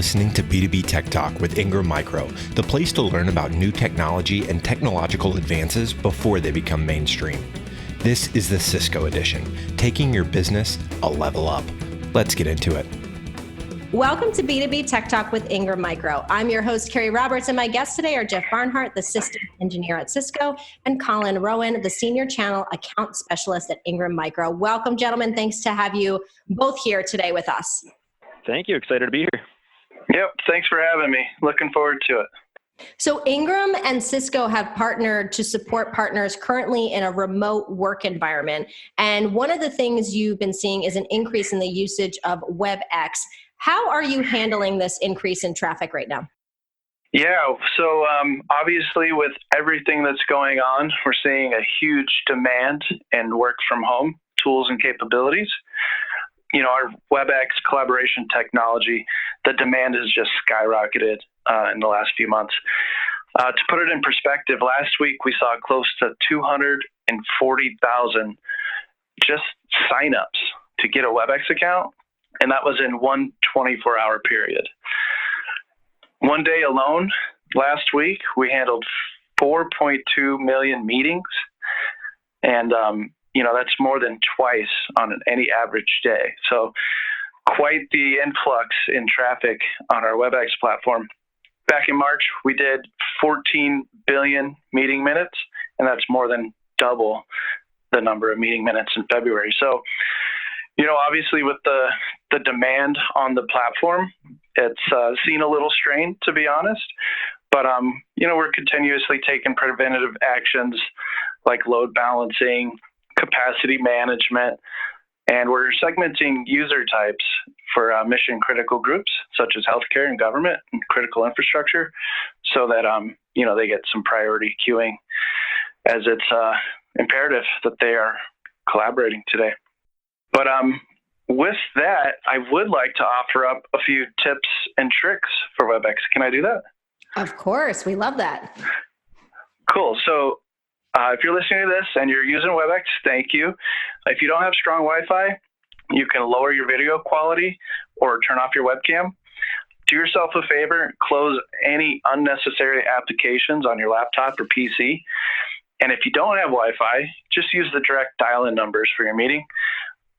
listening to B2B Tech Talk with Ingram Micro, the place to learn about new technology and technological advances before they become mainstream. This is the Cisco edition, taking your business a level up. Let's get into it. Welcome to B2B Tech Talk with Ingram Micro. I'm your host, Keri Roberts, and my guests today are Jeff Barnhart, the Systems Engineer at Cisco, and Collin Rauen, the Senior Channel Account Specialist at Ingram Micro. Welcome, gentlemen. Thanks to have you both here today with us. Thank you. Excited to be here. Yep. Thanks for having me. Looking forward to it. So Ingram and Cisco have partnered to support partners currently in a remote work environment. And one of the things you've been seeing is an increase in the usage of WebEx. How are you handling this increase in traffic right now? Yeah, so obviously with everything that's going on, we're seeing a huge demand in work from home tools and capabilities. You know, our WebEx collaboration technology, the demand has just skyrocketed in the last few months. To put it in perspective, last week we saw close to 240,000 just signups to get a WebEx account, and that was in one 24-hour period. One day alone, last week, we handled 4.2 million meetings, and that's more than twice on any average day. So quite the influx in traffic on our WebEx platform. Back in March, we did 14 billion meeting minutes, and that's more than double the number of meeting minutes in February. So, obviously with the demand on the platform, it's seen a little strain, to be honest. But, we're continuously taking preventative actions like load balancing, capacity management, and we're segmenting user types for mission critical groups such as healthcare and government and critical infrastructure so that, they get some priority queuing as it's imperative that they are collaborating today. But with that, I would like to offer up a few tips and tricks for WebEx. Can I do that? Of course. We love that. Cool. So if you're listening to this and you're using WebEx, thank you. If you don't have strong Wi-Fi, you can lower your video quality or turn off your webcam. Do yourself a favor, close any unnecessary applications on your laptop or PC. And if you don't have Wi-Fi, just use the direct dial-in numbers for your meeting.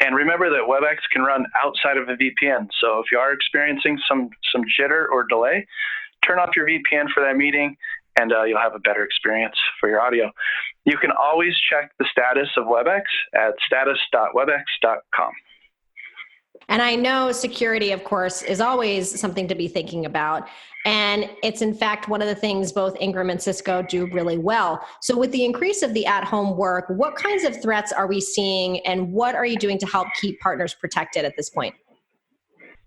And remember that WebEx can run outside of a VPN. So if you are experiencing some jitter or delay, turn off your VPN for that meeting and you'll have a better experience for your audio. You can always check the status of WebEx at status.webex.com. And I know security, of course, is always something to be thinking about. And it's in fact one of the things both Ingram and Cisco do really well. So with the increase of the at-home work, what kinds of threats are we seeing and what are you doing to help keep partners protected at this point?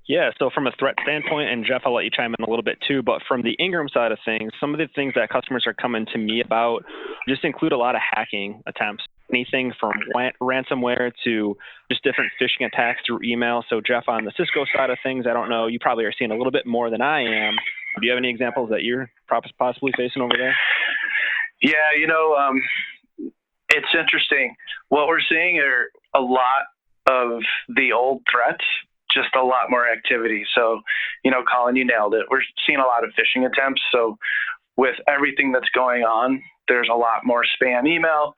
Yeah, so from a threat standpoint, and Jeff, I'll let you chime in a little bit too, but from the Ingram side of things, some of the things that customers are coming to me about just include a lot of hacking attempts. Anything from ransomware to just different phishing attacks through email. So Jeff, on the Cisco side of things, I don't know, you probably are seeing a little bit more than I am. Do you have any examples that you're possibly facing over there? Yeah, it's interesting. What we're seeing are a lot of the old threats, just a lot more activity. So, Collin, you nailed it. We're seeing a lot of phishing attempts. So with everything that's going on, there's a lot more spam email.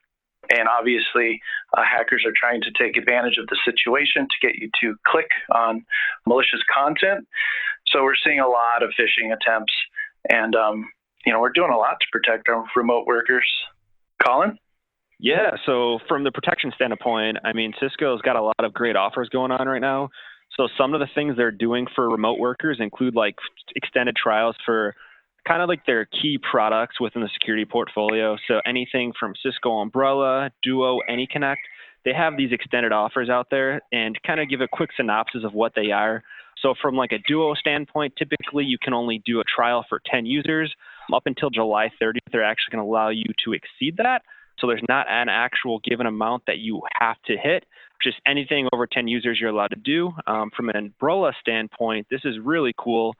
And obviously, hackers are trying to take advantage of the situation to get you to click on malicious content. So we're seeing a lot of phishing attempts. And, we're doing a lot to protect our remote workers. Collin? Yeah, so from the protection standpoint, Cisco's got a lot of great offers going on right now. So some of the things they're doing for remote workers include like extended trials for kind of like their key products within the security portfolio. So anything from Cisco Umbrella, Duo, AnyConnect, they have these extended offers out there and kind of give a quick synopsis of what they are. So from like a Duo standpoint, typically you can only do a trial for 10 users. Up until July 30th, they're actually going to allow you to exceed that. So there's not an actual given amount that you have to hit. Just anything over 10 users you're allowed to do. From an Umbrella standpoint, this is really cool.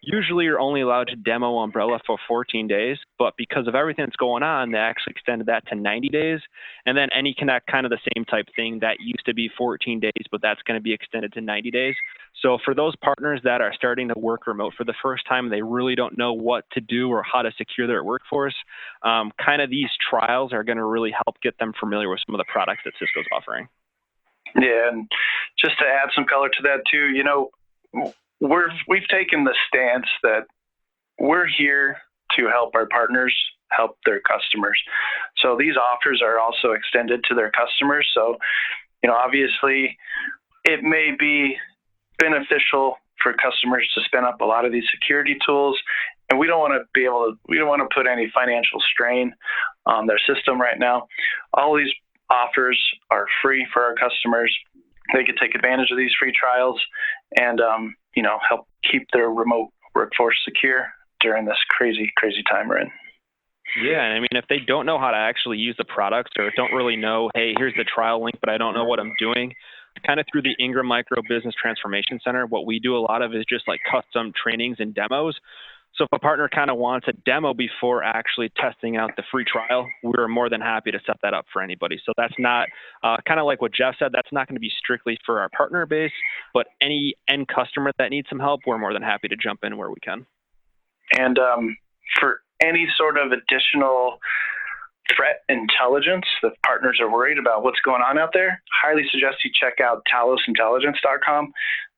Usually you're only allowed to demo Umbrella for 14 days, but because of everything that's going on, they actually extended that to 90 days. And then AnyConnect, kind of the same type thing. That used to be 14 days, but that's going to be extended to 90 days. So for those partners that are starting to work remote for the first time, they really don't know what to do or how to secure their workforce. Kind of these trials are going to really help get them familiar with some of the products that Cisco's offering. Yeah, and just to add some color to that too, we've taken the stance that we're here to help our partners help their customers. So these offers are also extended to their customers. So, obviously it may be beneficial for customers to spin up a lot of these security tools, and we don't want to put any financial strain on their system right now. All these offers are free for our customers. They can take advantage of these free trials and, help keep their remote workforce secure during this crazy, crazy time we're in. Yeah, and I mean, if they don't know how to actually use the products or don't really know, hey, here's the trial link, but I don't know what I'm doing, kind of through the Ingram Micro Business Transformation Center, what we do a lot of is just like custom trainings and demos. So if a partner kind of wants a demo before actually testing out the free trial, we're more than happy to set that up for anybody. So that's not, kind of like what Jeff said, that's not going to be strictly for our partner base, but any end customer that needs some help, we're more than happy to jump in where we can. And for any sort of additional threat intelligence, the partners are worried about what's going on out there, highly suggest you check out talosintelligence.com.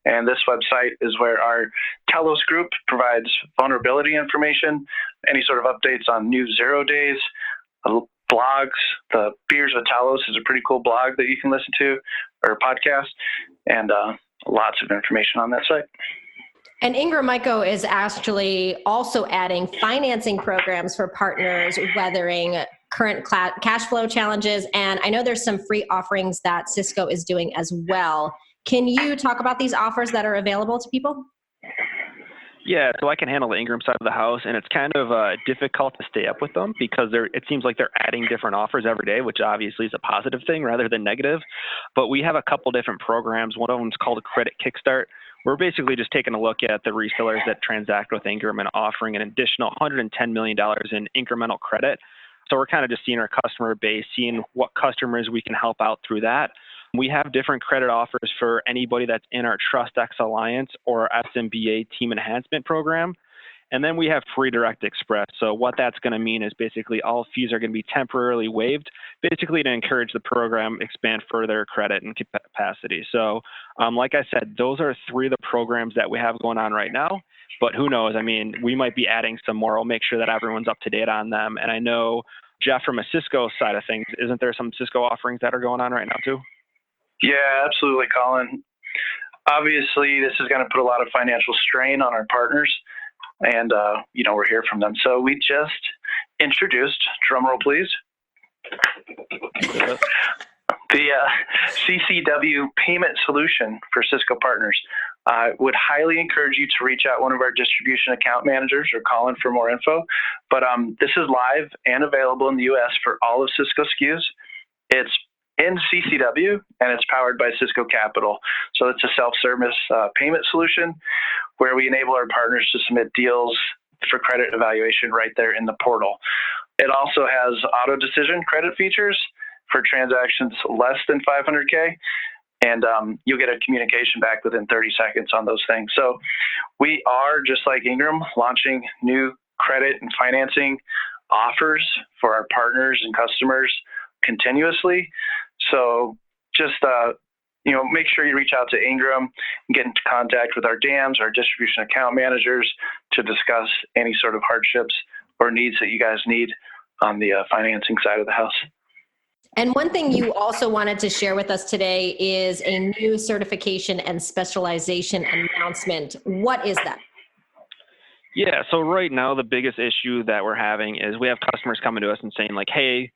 And this website is where our Talos group provides vulnerability information, any sort of updates on new 0 days, blogs. The Beers with Talos is a pretty cool blog that you can listen to, or podcast, and lots of information on that site. And Ingram Micro is actually also adding financing programs for partners weathering current cash flow challenges. And I know there's some free offerings that Cisco is doing as well. Can you talk about these offers that are available to people? Yeah, so I can handle the Ingram side of the house, and it's kind of difficult to stay up with them because it seems like they're adding different offers every day, which obviously is a positive thing rather than negative. But we have a couple different programs. One of them is called a Credit Kickstart. We're basically just taking a look at the resellers that transact with Ingram and offering an additional $110 million in incremental credit. So we're kind of just seeing our customer base, seeing what customers we can help out through that. We have different credit offers for anybody that's in our TrustX Alliance or SMBA Team Enhancement Program. And then we have free Direct Express. So what that's going to mean is basically all fees are going to be temporarily waived, basically to encourage the program expand further credit and capacity. So like I said, those are three of the programs that we have going on right now. But who knows? I mean, we might be adding some more. We'll make sure that everyone's up to date on them. And I know, Jeff, from a Cisco side of things, isn't there some Cisco offerings that are going on right now too? Yeah, absolutely, Colin. Obviously, this is going to put a lot of financial strain on our partners, and we're here from them. So we just introduced, drumroll please, the CCW payment solution for Cisco partners. I would highly encourage you to reach out one of our distribution account managers or Colin for more info. But this is live and available in the U.S. for all of Cisco SKUs. It's in CCW, and it's powered by Cisco Capital. So it's a self-service payment solution where we enable our partners to submit deals for credit evaluation right there in the portal. It also has auto decision credit features for transactions less than 500K, and you'll get a communication back within 30 seconds on those things. So we are, just like Ingram, launching new credit and financing offers for our partners and customers continuously. So just make sure you reach out to Ingram and get into contact with our DAMs, our distribution account managers, to discuss any sort of hardships or needs that you guys need on the financing side of the house. And one thing you also wanted to share with us today is a new certification and specialization announcement. What is that? Yeah, so right now the biggest issue that we're having is we have customers coming to us and saying like, hey,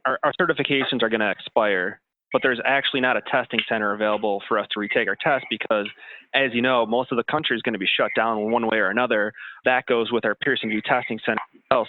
our certifications are going to expire, but there's actually not a testing center available for us to retake our test because, as you know, most of the country is going to be shut down one way or another. That goes with our Pearson VUE testing center.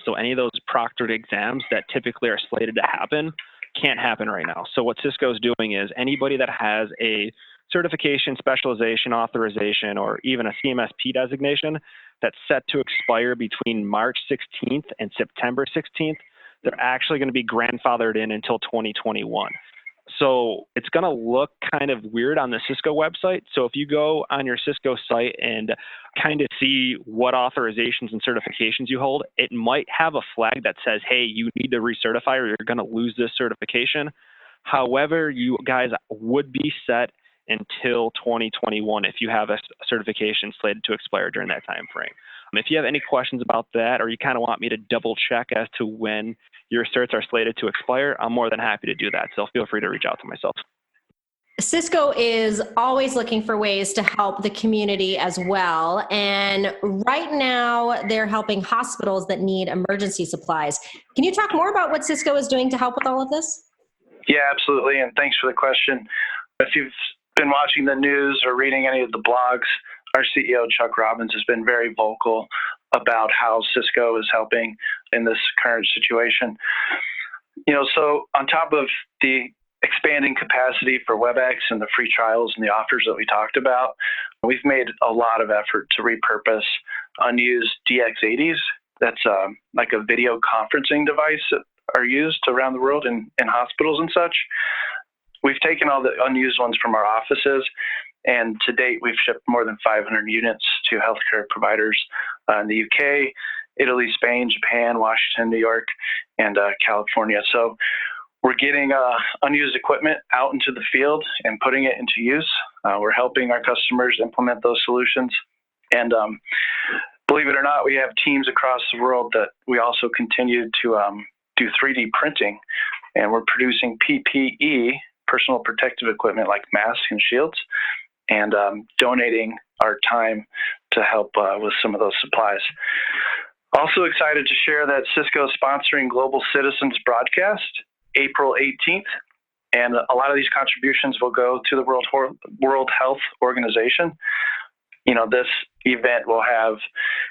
So any of those proctored exams that typically are slated to happen can't happen right now. So what Cisco is doing is anybody that has a certification, specialization, authorization, or even a CMSP designation that's set to expire between March 16th and September 16th, they're actually going to be grandfathered in until 2021. So it's going to look kind of weird on the Cisco website. So if you go on your Cisco site and kind of see what authorizations and certifications you hold, it might have a flag that says, hey, you need to recertify or you're going to lose this certification. However, you guys would be set until 2021 if you have a certification slated to expire during that time frame. If you have any questions about that, or you kind of want me to double check as to when your certs are slated to expire, I'm more than happy to do that. So feel free to reach out to myself. Cisco is always looking for ways to help the community as well. And right now, they're helping hospitals that need emergency supplies. Can you talk more about what Cisco is doing to help with all of this? Yeah, absolutely. And thanks for the question. If you've been watching the news or reading any of the blogs, our CEO, Chuck Robbins, has been very vocal about how Cisco is helping in this current situation. So on top of the expanding capacity for WebEx and the free trials and the offers that we talked about, we've made a lot of effort to repurpose unused DX80s. That's like a video conferencing device that are used around the world in hospitals and such. We've taken all the unused ones from our offices, and to date, we've shipped more than 500 units to healthcare providers in the UK, Italy, Spain, Japan, Washington, New York, and California. So we're getting unused equipment out into the field and putting it into use. We're helping our customers implement those solutions. And believe it or not, we have teams across the world that we also continue to do 3D printing, and we're producing PPE, personal protective equipment like masks and shields, and donating our time to help with some of those supplies. Also excited to share that Cisco is sponsoring Global Citizens Broadcast April 18th, and a lot of these contributions will go to the World Health Organization. This event will have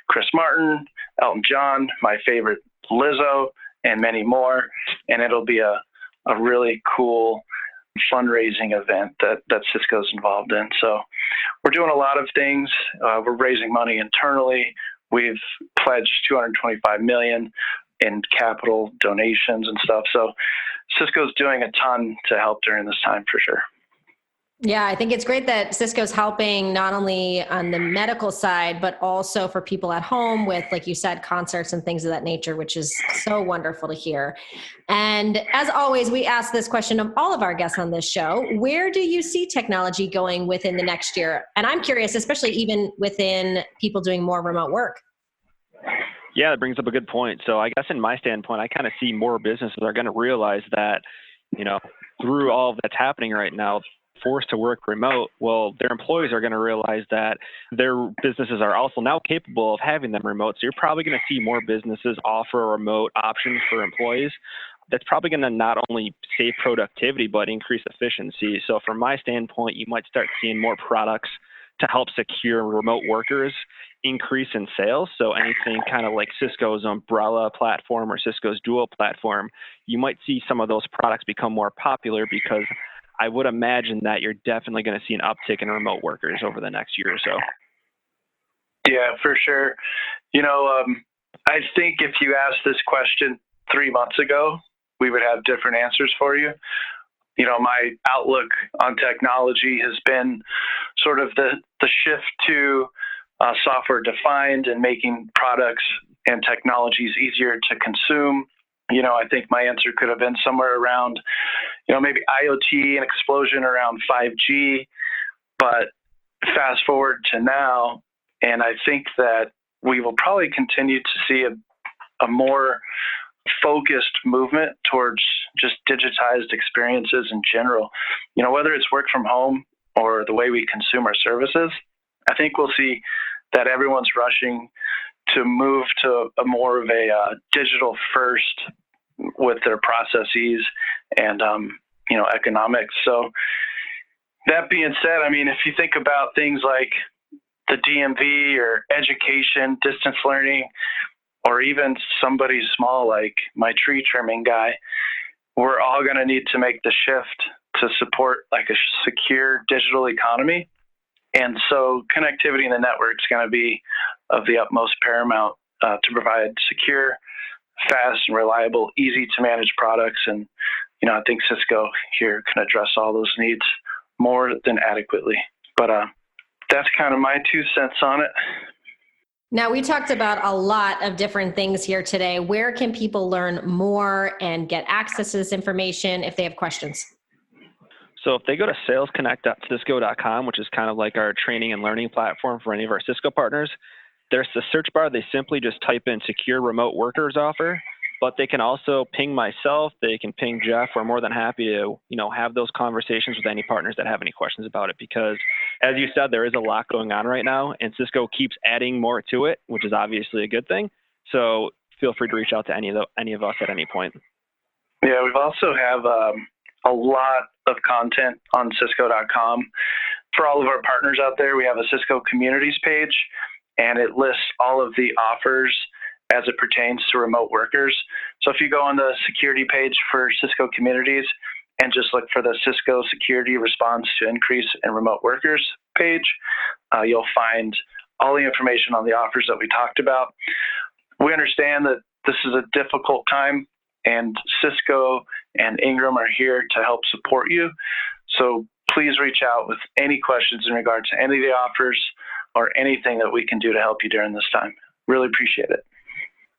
Chris Martin, Elton John, my favorite Lizzo, and many more, and it'll be a really cool fundraising event that Cisco's involved in. So we're doing a lot of things. We're raising money internally. We've pledged $225 million in capital donations and stuff. So Cisco's doing a ton to help during this time for sure. Yeah, I think it's great that Cisco's helping not only on the medical side, but also for people at home with, like you said, concerts and things of that nature, which is so wonderful to hear. And as always, we ask this question of all of our guests on this show: where do you see technology going within the next year? And I'm curious, especially even within people doing more remote work. Yeah, that brings up a good point. So I guess in my standpoint, I kind of see more businesses are going to realize that, through all that's happening right now, forced to work remote, well, their employees are going to realize that their businesses are also now capable of having them remote. So you're probably going to see more businesses offer a remote option for employees. That's probably going to not only save productivity, but increase efficiency. So from my standpoint, you might start seeing more products to help secure remote workers increase in sales. So anything kind of like Cisco's Umbrella platform or Cisco's Dual platform, you might see some of those products become more popular, because I would imagine that you're definitely going to see an uptick in remote workers over the next year or so. Yeah, for sure. I think if you asked this question 3 months ago, we would have different answers for you. My outlook on technology has been sort of the shift to software defined and making products and technologies easier to consume. I think my answer could have been somewhere around, maybe IoT and explosion around 5G, but fast forward to now, and I think that we will probably continue to see a more focused movement towards just digitized experiences in general. Whether it's work from home or the way we consume our services, I think we'll see that everyone's rushing to move to a more of a digital first with their processes and economics. So that being said, if you think about things like the DMV or education, distance learning, or even somebody small like my tree trimming guy, we're all going to need to make the shift to support like a secure digital economy. And so connectivity in the network is going to be of the utmost paramount to provide secure, fast, and reliable, easy to manage products. And, I think Cisco here can address all those needs more than adequately. But that's kind of my 2 cents on it. Now, we talked about a lot of different things here today. Where can people learn more and get access to this information if they have questions? So if they go to salesconnect.cisco.com, which is kind of like our training and learning platform for any of our Cisco partners, there's the search bar. They simply just type in secure remote workers offer, but they can also ping myself. They can ping Jeff. We're more than happy to, have those conversations with any partners that have any questions about it, because as you said, there is a lot going on right now and Cisco keeps adding more to it, which is obviously a good thing. So feel free to reach out to any of us at any point. Yeah, we've also have a lot of content on Cisco.com. For all of our partners out there, we have a Cisco Communities page, and it lists all of the offers as it pertains to remote workers. So if you go on the security page for Cisco Communities and just look for the Cisco Security Response to Increase in Remote Workers page, you'll find all the information on the offers that we talked about. We understand that this is a difficult time, and Cisco and Ingram are here to help support you. So please reach out with any questions in regards to any of the offers or anything that we can do to help you during this time. Really appreciate it.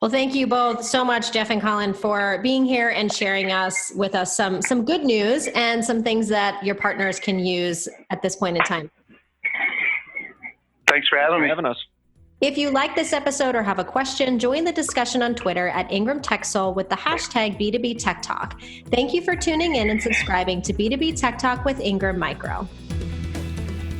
Well, thank you both so much, Jeff and Collin, for being here and sharing with us some good news and some things that your partners can use at this point in time. Thanks for having us. If you like this episode or have a question, join the discussion on Twitter at Ingram Tech Soul with the hashtag B2B Tech Talk. Thank you for tuning in and subscribing to B2B Tech Talk with Ingram Micro.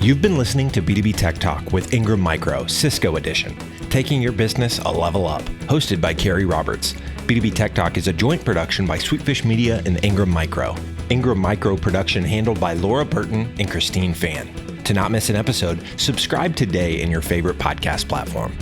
You've been listening to B2B Tech Talk with Ingram Micro, Cisco Edition, taking your business a level up, hosted by Keri Roberts. B2B Tech Talk is a joint production by Sweetfish Media and Ingram Micro. Ingram Micro production handled by Laura Burton and Christine Fan. To not miss an episode, subscribe today in your favorite podcast platform.